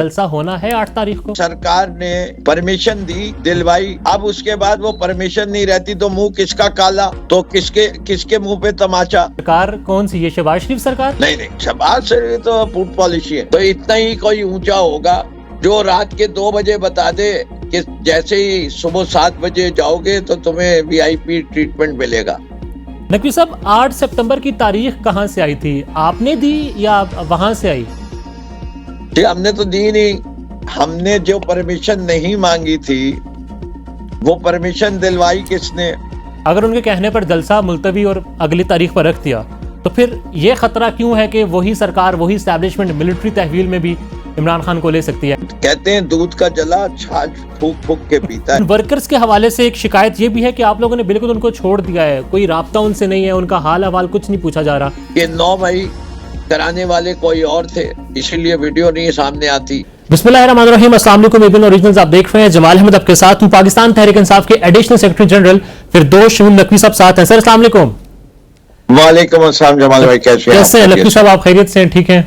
जलसा होना है 8 तारीख को। सरकार ने परमिशन दी, दिलवाई, अब उसके बाद वो परमिशन नहीं रहती तो मुंह किसका काला, तो किसके मुंह पे तमाचा। सरकार कौन सी, ये शहबाज शरीफ सरकार? नहीं, शहबाज शरीफ तो फूड पॉलिसी है, तो इतना ही कोई ऊंचा होगा जो रात के 2 बजे बता दे कि जैसे ही सुबह 7 बजे जाओगे तो तुम्हें VIP ट्रीटमेंट मिलेगा। नकवी साहब, 8 सितंबर की तारीख कहाँ से आई थी? आपने दी या वहां से आई? जी, हमने तो दी नहीं। हमने जो परमिशन नहीं मांगी थी वो परमिशन दिलवाई किसने? अगर उनके कहने पर जलसा मुलतवी और अगली तारीख पर रख दिया तो फिर ये खतरा क्यों है कि वही सरकार, वही एस्टैब्लिशमेंट मिलिट्री तहवील में भी इमरान खान को ले सकती है? कहते हैं दूध का जला छाछ फूक फूक के पीता है। वर्कर्स के हवाले से एक शिकायत ये भी है कि आप लोगों ने बिल्कुल उनको छोड़ दिया है, कोई राब्ता उनसे नहीं है, उनका हाल अहवाल कुछ नहीं पूछा जा रहा। ये 9 मई कराने वाले कोई और थे, इसीलिए वीडियो नहीं सामने आती। बिस्मिल्लाहिर्रहमानिर्रहीम, अस्सलाम वालेकुम। एबीएन ओरिजिनल्स आप देख रहे हैं। जमाल अहमद आपके साथ हूं। पाकिस्तान तहरीक इंसाफ के एडिशनल सेक्रेटरी जनरल फिरदौस शमीम नकवी साहब साथ हैं। सर अस्सलाम वालेकुम। वालेकुम अस्सलाम जमाल भाई, कैसे हैं नकवी साहब? आप खैरियत से हैं? ठीक है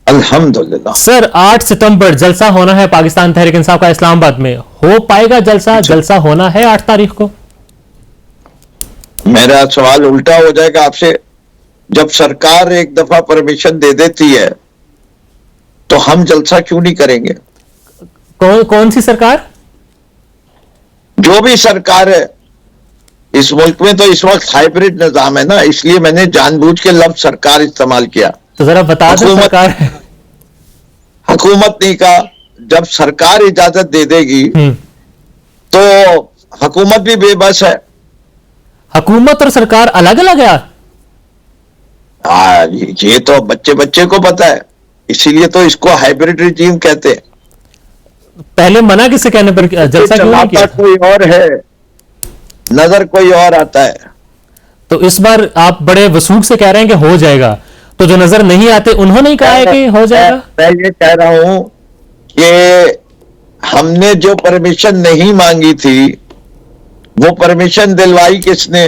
अल्हम्दुलिल्लाह। सर, 8 सितंबर जलसा होना है पाकिस्तान तहरीक इंसाफ का इस्लामाबाद में, हो पाएगा जलसा? जलसा होना है 8 तारीख को। मेरा सवाल उल्टा हो जाएगा आपसे। जब सरकार एक दफा परमिशन दे देती है तो हम जलसा क्यों नहीं करेंगे? कौन सी सरकार? जो भी सरकार है इस मुल्क में, तो इस वक्त हाइब्रिड निजाम है ना, इसलिए मैंने जानबूझ के लफ्ज सरकार इस्तेमाल किया। तो जरा बता दें सरकार। हुकूमत नहीं कहा। जब सरकार इजाजत दे देगी तो हुकूमत भी बेबस है। हुकूमत और सरकार अलग अलग है? ये तो बच्चे को पता है, इसीलिए तो इसको हाइब्रिड रिजीम कहते हैं। पहले मना किसे कहने पर जलसा क्यों नहीं किया? कोई और है, नजर कोई और आता है। तो इस बार आप बड़े वसूख से कह रहे हैं कि हो जाएगा, तो जो नजर नहीं आते उन्होंने ही कहा है कि हो जाएगा। मैं ये कह रहा हूं कि हमने जो परमिशन नहीं मांगी थी वो परमिशन दिलवाई किसने?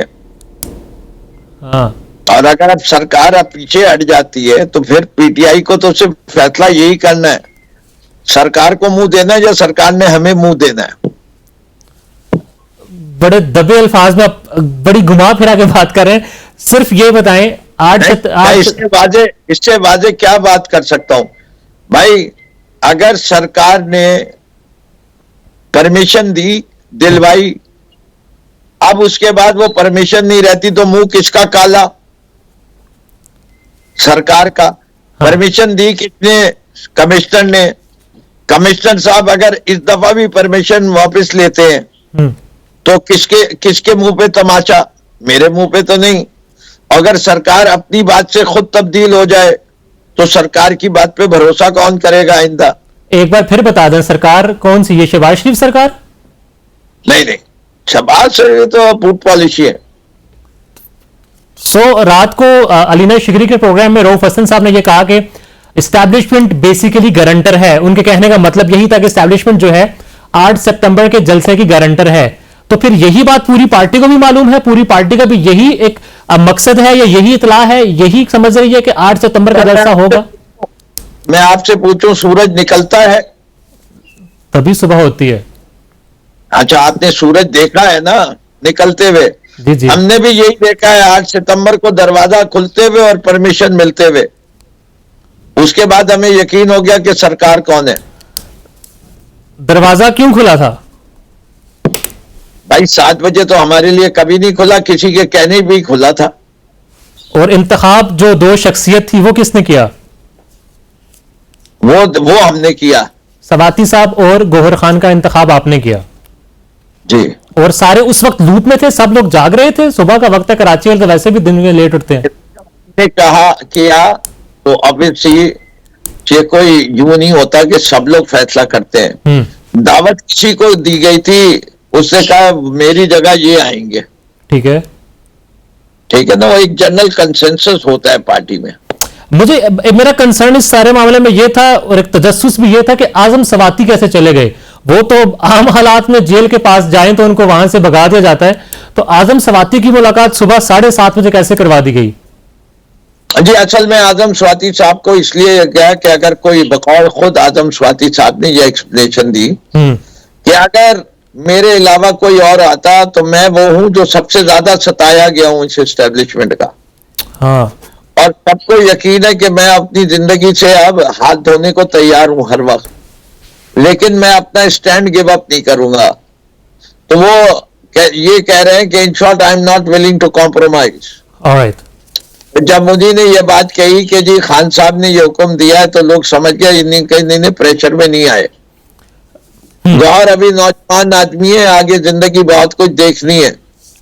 हाँ। और अगर अब सरकार अब पीछे हट जाती है तो फिर PTI को तो सिर्फ फैसला यही करना है, सरकार को मुंह देना है या सरकार ने हमें मुंह देना है। बड़े दबे अल्फाज में आप बड़ी घुमा फिरा के बात कर रहे हैं। सिर्फ ये बताएं, इससे वाजे क्या बात कर सकता हूं भाई? अगर सरकार ने परमिशन दी, दिलवाई, अब उसके बाद वो परमिशन नहीं रहती तो मुंह किसका काला? सरकार का। परमिशन दी किसने? कमिश्नर ने। कमिश्नर साहब अगर इस दफा भी परमिशन वापस लेते हैं तो किसके मुंह पे तमाचा? मेरे मुंह पे तो नहीं। अगर सरकार अपनी बात से खुद तब्दील हो जाए तो सरकार की बात पे भरोसा कौन करेगा आइंदा? एक बार फिर बता दें, सरकार कौन सी? ये शहबाज शरीफ सरकार? नहीं, शहबाज शरीफ तो फूड पॉलिसी है। रात को अलीना शिकरी के प्रोग्राम में रऊफ हसन साहब ने यह कहा कि एस्टैब्लिशमेंट बेसिकली गारंटर है। उनके कहने का मतलब यही था कि एस्टैब्लिशमेंट जो है 8 सितंबर के जलसे की गारंटर है। तो फिर यही बात पूरी पार्टी को भी मालूम है, पूरी पार्टी का भी यही एक मकसद है या यही इतला है, यही समझ रही है कि 8 सितंबर का जलसा होगा। मैं आपसे पूछूं, सूरज निकलता है तभी सुबह होती है। अच्छा, आपने सूरज देखा है ना निकलते हुए? जी। हमने भी यही देखा है 8 सितंबर को दरवाजा खुलते हुए और परमिशन मिलते हुए। उसके बाद हमें यकीन हो गया कि सरकार कौन है। दरवाजा क्यों खुला था भाई? 7 बजे तो हमारे लिए कभी नहीं खुला, किसी के कहने भी खुला था। और इंतखाब जो 2 शख्सियत थी वो किसने किया? वो हमने किया। सवाती साहब और गौहर खान का इंतखाब आपने किया जी। और सारे उस वक्त लूप में थे, सब लोग जाग रहे थे। सुबह का वक्त है, कराची वाले तो वैसे भी दिन में लेट उठते हैं। ने कहा किया तो ऑब्वियसली ये कोई यूं नहीं होता कि सब लोग फैसला करते हैं। दावत किसी को दी गई थी, उसने कहा मेरी जगह ये आएंगे। ठीक है ना, वो एक जनरल कंसेंसस होता है पार्टी में। मेरा कंसर्न इस सारे मामले में यह था और एक तजस्सुस भी यह था कि आजम सवाती कैसे चले गए। वो तो आम हालात में जेल के पास जाएं तो उनको वहां से भगा दिया जाता है, तो आजम सवाती की मुलाकात सुबह 7:30 बजे कैसे करवा दी गई? जी, असल में आजम स्वाति साहब को इसलिए गया कि अगर कोई बकौल खुद आजम स्वाति साहब ने ये एक्सप्लेनेशन दी कि अगर मेरे अलावा कोई और आता तो मैं वो हूं जो सबसे ज्यादा सताया गया हूं इस एस्टेब्लिशमेंट का। हाँ। और सबको यकीन है कि मैं अपनी जिंदगी से अब हाथ धोने को तैयार हूं हर वक्त, लेकिन मैं अपना स्टैंड गिव अप नहीं करूंगा। तो वो ये कह रहे हैं कि in short I am not willing to compromise. Alright. जब मोदी ने ये बात कही कि जी खान साहब ने ये हुक्म दिया है, तो लोग समझ गए इन्हीं प्रेशर में नहीं आए। गौहर अभी नौजवान आदमी है, आगे जिंदगी बहुत कुछ देखनी है।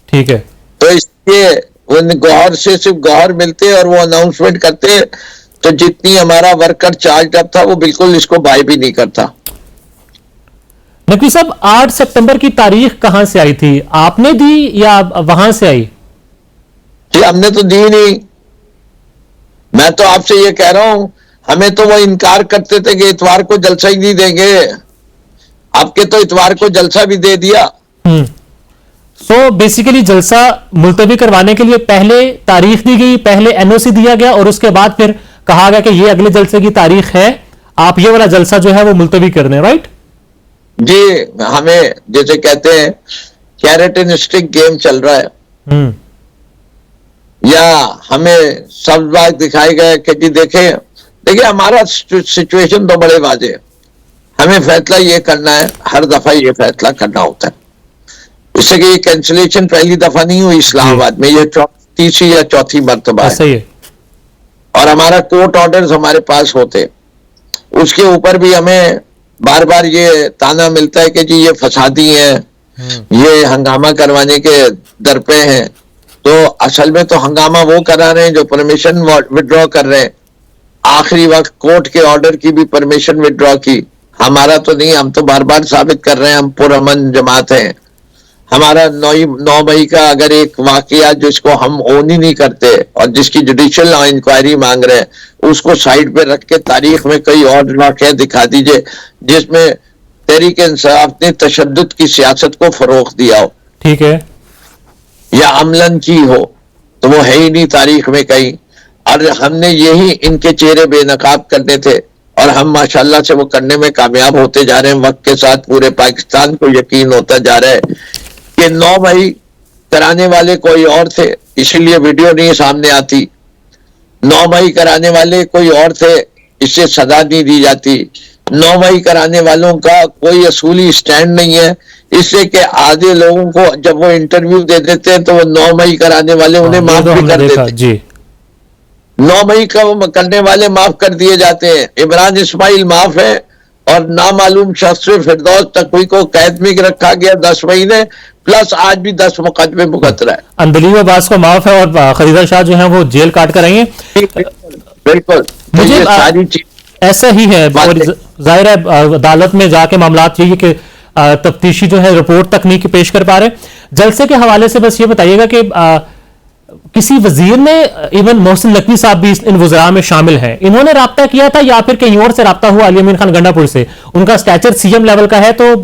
ठीक है। तो इसलिए उन गौहर से सिर्फ गौहर मिलते और वो अनाउंसमेंट करते, तो जितनी हमारा वर्कर चार्ज अप था वो बिल्कुल इसको बाय भी नहीं करता। नकवी साहब, 8 सितंबर की तारीख कहां से आई थी? आपने दी या वहां से आई? जी, हमने तो दी नहीं। मैं तो आपसे ये कह रहा हूं, हमें तो वो इनकार करते थे कि इतवार को जलसा ही नहीं देंगे। आपके तो इतवार को जलसा भी दे दिया। सो बेसिकली जलसा मुलतवी करवाने के लिए पहले तारीख दी गई, पहले एनओसी दिया गया और उसके बाद फिर कहा गया कि ये अगले जलसे की तारीख है, आप ये वाला जलसा जो है वो मुलतवी कर दें, राइट? जी, हमें जैसे कहते हैं कैरेट एंड स्टिक गेम चल रहा है। या हमें सब बात दिखाई गए कि जी देखिए हमारा सिचुएशन तो बड़े वाजे है। हमें फैसला ये करना है, हर दफा ये फैसला करना होता है। इससे कि ये कैंसिलेशन पहली दफा नहीं हुई इस्लामाबाद में, ये तीसरी या चौथी मर्तबा है। सही है। और हमारा कोर्ट ऑर्डर्स हमारे पास होते, उसके ऊपर भी हमें बार बार ये ताना मिलता है कि जी ये फसादी हैं, ये हंगामा करवाने के दर पे हैं। तो असल में तो हंगामा वो करा रहे हैं जो परमिशन विड्रॉ कर रहे हैं। आखिरी वक्त कोर्ट के ऑर्डर की भी परमिशन विड्रॉ की, हमारा तो नहीं। हम तो बार बार साबित कर रहे हैं हम पुरअमन जमात हैं। हमारा 9 मई का अगर एक वाकया जिसको हम ओन ही नहीं करते और जिसकी जुडिशियल इंक्वायरी मांग रहे हैं, उसको साइड पे रख के तारीख में कई और वाकया दिखा दीजिए जिसमें तहरीक इंसाफ ने तशद्दुद की सियासत को फरोग दिया हो, ठीक है, या अमलन की हो, तो वो है ही नहीं तारीख में कहीं। और हमने यही इनके चेहरे बेनकाब करने थे और हम माशाल्लाह से वो करने में कामयाब होते जा रहे हैं। वक्त के साथ पूरे पाकिस्तान को यकीन होता जा रहा है कि 9 मई कराने वाले कोई और थे, इसीलिए वीडियो नहीं सामने आती। 9 मई कराने वाले कोई और थे, इससे सजा नहीं दी जाती। 9 मई कराने वालों का कोई असूली स्टैंड नहीं है, इससे कि आधे लोगों को जब वो इंटरव्यू दे देते हैं तो वो 9 मई कराने वाले उन्हें माफ भी कर देते हैं। जी, 9 मई का करने वाले माफ कर दिए जाते हैं। इमरान इस्माइल माफ है और नामालूम शख्स फिरदौस तकवी को कैद में रखा गया 10 महीने प्लस आज भी 10 मुकदमे भुगत रहा है। अंदलीब अब्बास को माफ है और खलीदा शाह जो है वो जेल काट कर आएंगे। बिल्कुल, मुझे सारी चीज ऐसा ही है। जाहिर है अदालत में जाके मामलात यही कि तफ्तीशी जो है रिपोर्ट तक नहीं पेश कर पा रहे। जलसे के हवाले से बस ये बताइएगा कि किसी वजीर ने, इवन मोहसिन नकवी साहब भी इन वज़रा में शामिल हैं, इन्होंने राब्ता किया था या फिर कहीं और से राब्ता हुआ? अली अमीन खान गंडापुर से, उनका स्टैचर सीएम लेवल का है। तो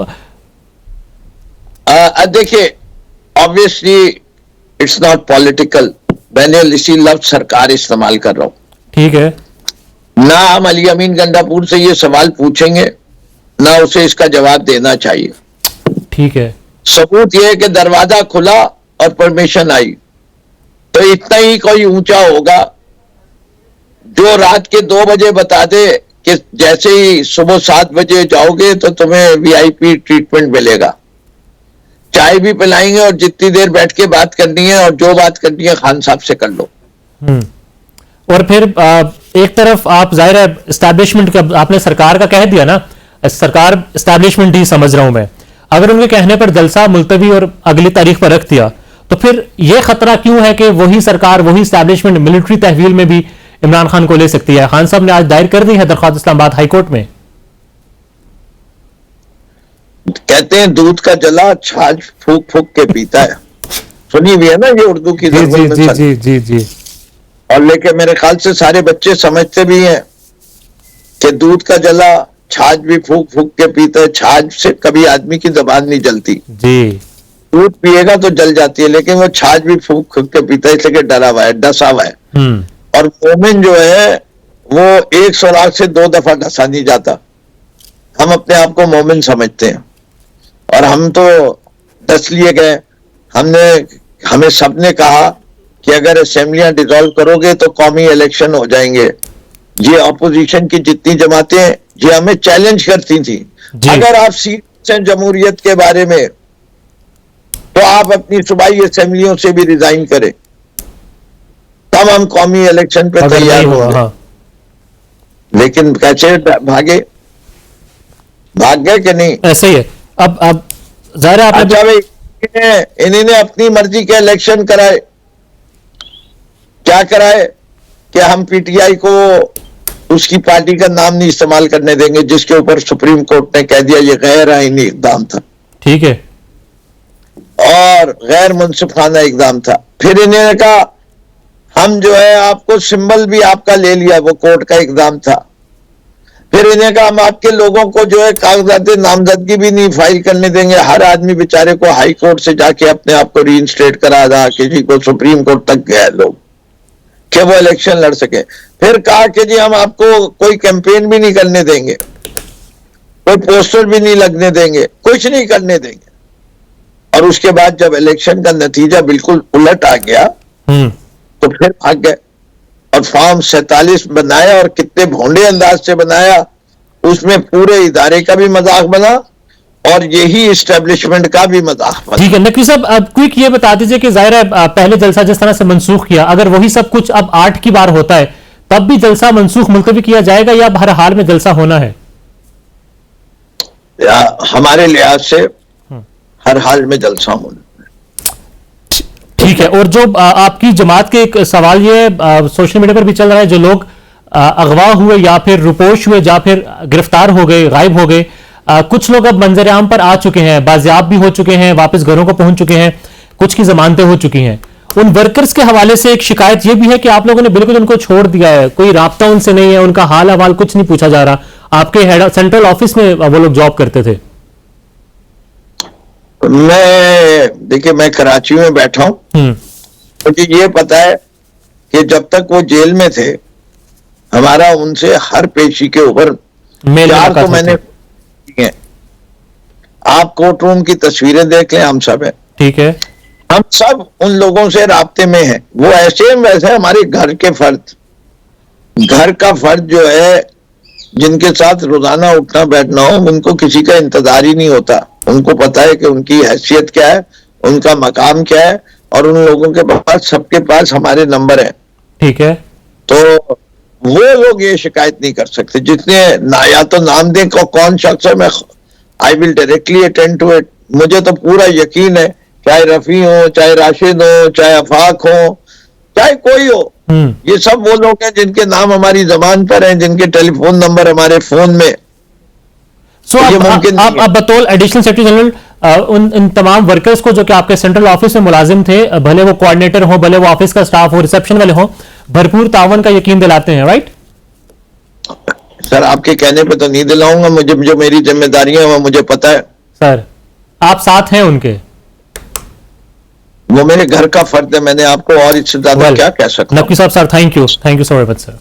देखिए, ऑब्वियसली इट्स नॉट पॉलिटिकल। मैंने इसी लफ्ज सरकार इस्तेमाल कर रहा हूं। ठीक है। ना हम अली अमीन गंडापुर से ये सवाल पूछेंगे, ना उसे इसका जवाब देना चाहिए। ठीक है। सबूत यह है कि दरवाजा खुला और परमिशन आई, तो इतना ही कोई ऊंचा होगा जो रात के 2 बजे बता दे कि जैसे ही सुबह 7 बजे जाओगे तो तुम्हें वीआईपी ट्रीटमेंट मिलेगा, चाय भी पिलाएंगे और जितनी देर बैठ के बात करनी है और जो बात करनी है खान साहब से कर लो। और फिर एक तरफ आप, जाहिर है एस्टैब्लिशमेंट का, आपने सरकार का कह दिया ना, सरकार एस्टैब्लिशमेंट ही समझ रहा हूं मैं। अगर उनके कहने पर जलसा मुलतवी और अगली तारीख पर रख दिया तो फिर यह खतरा क्यों है कि वही सरकार, वही एस्टैब्लिशमेंट मिलिट्री तहवील में भी इमरान खान को ले सकती है? खान साहब ने आज दायर कर दी है दरख्वास्त इस्लामाबाद हाईकोर्ट में। कहते हैं दूध का जला छाछ फूक फूक के पीता है। सुनी हुई है ना ये उर्दू की? जी जी जी जी जी जी। और लेके मेरे ख्याल से सारे बच्चे समझते भी हैं कि दूध का जला छाछ भी फूक फूक के पीता है। छाछ से कभी आदमी की जबान नहीं जलती जी। दूध पिएगा तो जल जाती है, लेकिन वो छाछ भी फूक फूक के पीता है, इसलिए डरा हुआ है, डसा हुआ है। और मोमिन जो है वो 100 लाख से 2 दफा घसा नहीं जाता। हम अपने आप को मोमिन समझते हैं और हम तो दस लिए गए। हमें सबने कहा कि अगर असेंबलियां डिसॉल्व करोगे तो कौमी इलेक्शन हो जाएंगे। ये अपोजिशन की जितनी जमातें ये हमें चैलेंज करती थी, अगर आप सीरियस हैं जमहूरियत के बारे में तो आप अपनी सूबाई असेंबलियों से भी रिजाइन करें, तब हम कौमी इलेक्शन पे तैयार होंगे। हाँ। लेकिन कैसे भाग गए कि नहीं? ऐसे ही है। अब जाहिर है अच्छा भाई, इन्होंने अपनी मर्जी के इलेक्शन कराए। क्या कराए कि हम पीटीआई को उसकी पार्टी का नाम नहीं इस्तेमाल करने देंगे, जिसके ऊपर सुप्रीम कोर्ट ने कह दिया ये गैर आईनी इकदाम था। ठीक है। और गैर मुनसिफाना इकदाम था। फिर इन्होंने कहा हम जो है आपको सिंबल भी आपका ले लिया, वो कोर्ट का इकदाम था। फिर इन्हें कहा हम आपके लोगों को जो है कागजात नामजदगी भी नहीं फाइल करने देंगे। हर आदमी बेचारे को हाई कोर्ट से जाके अपने आप को रीइंस्टेट करा रहा, किसी को सुप्रीम कोर्ट तक गए लोग कि वो इलेक्शन लड़ सके। फिर कहा कि जी हम आपको कोई कैंपेन भी नहीं करने देंगे, कोई पोस्टर भी नहीं लगने देंगे, कुछ नहीं करने देंगे। और उसके बाद जब इलेक्शन का नतीजा बिल्कुल उलट आ गया तो फिर भाग गए और फॉर्म 47 बनाया और कितने भोंडे अंदाज से बनाया। उसमें पूरे इदारे का भी मजाक बना और यही इस्टेब्लिशमेंट का भी मजाक बना। ठीक है नकवी साहब, अब क्विक ये बता दीजिए कि जाहिर है पहले जलसा जिस तरह से मनसूख किया, अगर वही सब कुछ अब 8 की बार होता है तब भी जलसा मनसूख मुलतवी किया जाएगा या हर हाल में जलसा होना है? हमारे लिहाज से हर हाल में जलसा होना। ठीक है। और जो आपकी जमात के एक सवाल ये सोशल मीडिया पर भी चल रहा है, जो लोग अगवा हुए या फिर रुपोश हुए या फिर गिरफ्तार हो गए, गायब हो गए, कुछ लोग अब मंजर आम पर आ चुके हैं, बाजियाब भी हो चुके हैं, वापस घरों को पहुंच चुके हैं, कुछ की जमानतें हो चुकी हैं। उन वर्कर्स के हवाले से एक शिकायत यह भी है कि आप लोगों ने बिल्कुल उनको छोड़ दिया है, कोई राब्ता उनसे नहीं है, उनका हाल हवाल कुछ नहीं पूछा जा रहा। आपके हेड सेंट्रल ऑफिस में वो लोग जॉब करते थे। देखिए मैं कराची में बैठा हूं, मुझे ये पता है कि जब तक वो जेल में थे हमारा उनसे हर पेशी के ऊपर प्यार तो मैंने है। आप कोर्ट रूम की तस्वीरें देख लें, हम सब है। ठीक है। हम सब उन लोगों से राब्ते में हैं। वो ऐसे वैसे हमारे घर के फर्द, घर का फर्द जो है जिनके साथ रोजाना उठना बैठना हो, उनको किसी का इंतजार ही नहीं होता। उनको पता है कि उनकी हैसियत क्या है, उनका मकाम क्या है, और उन लोगों के पास सबके पास हमारे नंबर हैं। ठीक है। तो वो लोग ये शिकायत नहीं कर सकते जितने या तो नाम दें को कौन शख्स है, मैं I will directly attend to it. मुझे तो पूरा यकीन है, चाहे रफी हो, चाहे राशिद हो, चाहे अफाक हो, चाहे कोई हो, ये सब वो लोग हैं जिनके नाम हमारी जबान पर हैं, जिनके टेलीफोन नंबर हमारे फोन में। सो आप बतौर एडिशनल सेक्रेटरी जनरल इन तमाम वर्कर्स को जो कि आपके सेंट्रल ऑफिस में मुलाजिम थे, भले वो कोऑर्डिनेटर हो, भले वो ऑफिस का स्टाफ हो, रिसेप्शन वाले हो, भरपूर तावन का यकीन दिलाते हैं, राइट? सर आपके कहने पे तो नहीं दिलाऊंगा, मुझे जो मेरी जिम्मेदारियां हैं वो मुझे पता है। सर आप साथ हैं उनके? वो मेरे घर का फर्द है, मैंने आपको और इससे ज्यादा क्या कह सकता हूं। नकवी साहब sir, thank you so much sir.